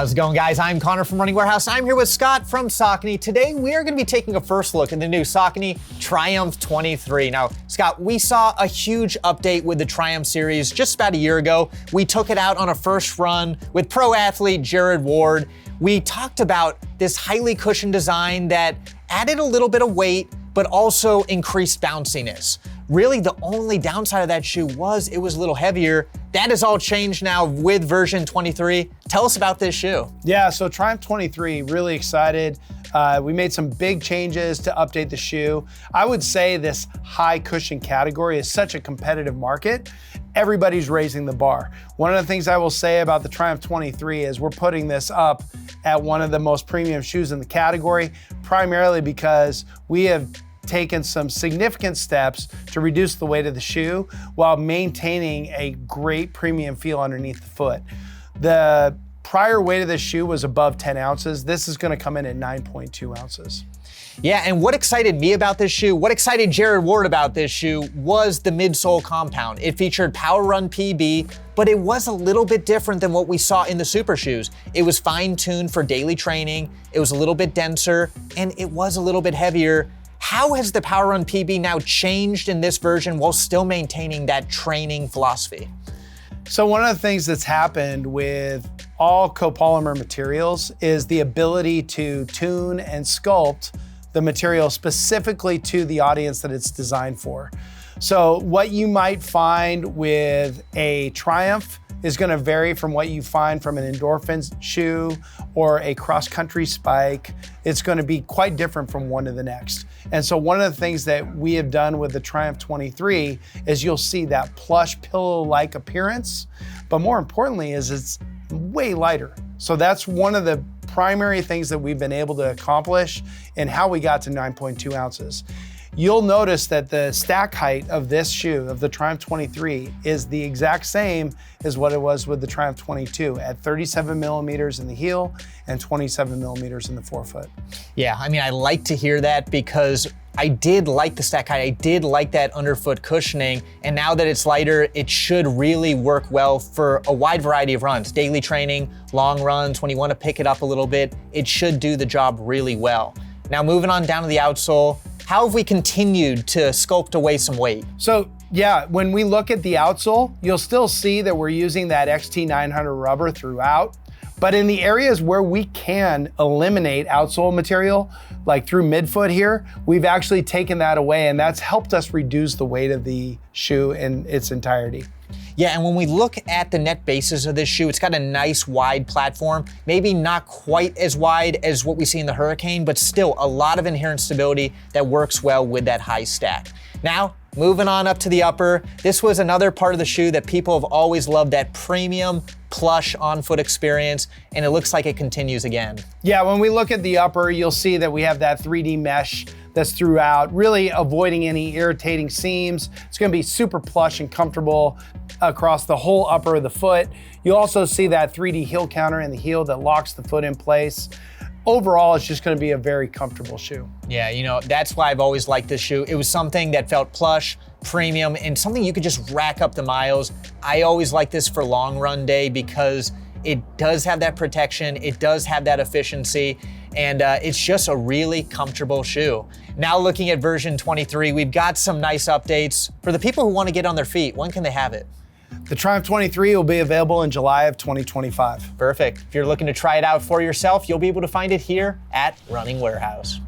How's it going, guys? I'm Connor from Running Warehouse. I'm here with Scott from Saucony. Today, we are going to be taking a first look at the new Saucony Triumph 23. Now, Scott, we saw a huge update with the Triumph series just about a year ago. We took it out on a first run with pro athlete Jared Ward. We talked about this highly cushioned design that added a little bit of weight, but also increased bounciness. Really, the only downside of that shoe was it was a little heavier. That has all changed now with version 23. Tell us about this shoe. Yeah, so Triumph 23, really excited. We made some big changes to update the shoe. I would say this high cushion category is such a competitive market. Everybody's raising the bar. One of the things I will say about the Triumph 23 is we're putting this up at one of the most premium shoes in the category, primarily because we have taken some significant steps to reduce the weight of the shoe while maintaining a great premium feel underneath the foot. The prior weight of the shoe was above 10 ounces. This is gonna come in at 9.2 ounces. Yeah, and what excited me about this shoe, what excited Jared Ward about this shoe was the midsole compound. It featured PWRRUNPB, but it was a little bit different than what we saw in the super shoes. It was fine-tuned for daily training, it was a little bit denser, and it was a little bit heavier. How has the PWRRUNPB now changed in this version while still maintaining that training philosophy? So one of the things that's happened with all copolymer materials is the ability to tune and sculpt the material specifically to the audience that it's designed for. So what you might find with a Triumph is gonna vary from what you find from an endorphin shoe or a cross-country spike. It's gonna be quite different from one to the next. And so one of the things that we have done with the Triumph 23 is you'll see that plush pillow-like appearance, but more importantly is it's way lighter. So that's one of the primary things that we've been able to accomplish and how we got to 9.2 ounces. You'll notice that the stack height of this shoe, of the Triumph 23, is the exact same as what it was with the Triumph 22 at 37 millimeters in the heel and 27 millimeters in the forefoot. Yeah, I mean, I like to hear that because I did like the stack height. I did like that underfoot cushioning. And now that it's lighter, it should really work well for a wide variety of runs. Daily training, long runs, when you want to pick it up a little bit, it should do the job really well. Now moving on down to the outsole, how have we continued to sculpt away some weight? So yeah, when we look at the outsole, you'll still see that we're using that XT900 rubber throughout. But in the areas where we can eliminate outsole material, like through midfoot here, we've actually taken that away, and that's helped us reduce the weight of the shoe in its entirety. Yeah, and when we look at the net bases of this shoe, it's got a nice wide platform, maybe not quite as wide as what we see in the Hurricane, but still a lot of inherent stability that works well with that high stack. Now, moving on up to the upper, this was another part of the shoe that people have always loved, that premium plush on-foot experience, and it looks like it continues again. Yeah, when we look at the upper, you'll see that we have that 3D mesh that's throughout, really avoiding any irritating seams. It's gonna be super plush and comfortable across the whole upper of the foot. You'll also see that 3D heel counter in the heel that locks the foot in place. Overall, it's just gonna be a very comfortable shoe. Yeah, you know, that's why I've always liked this shoe. It was something that felt plush, premium, and something you could just rack up the miles. I always like this for long run day because it does have that protection, it does have that efficiency, and it's just a really comfortable shoe. Now looking at version 23, we've got some nice updates. For the people who want to get on their feet, when can they have it? The Triumph 23 will be available in July of 2025. Perfect. If you're looking to try it out for yourself, you'll be able to find it here at Running Warehouse.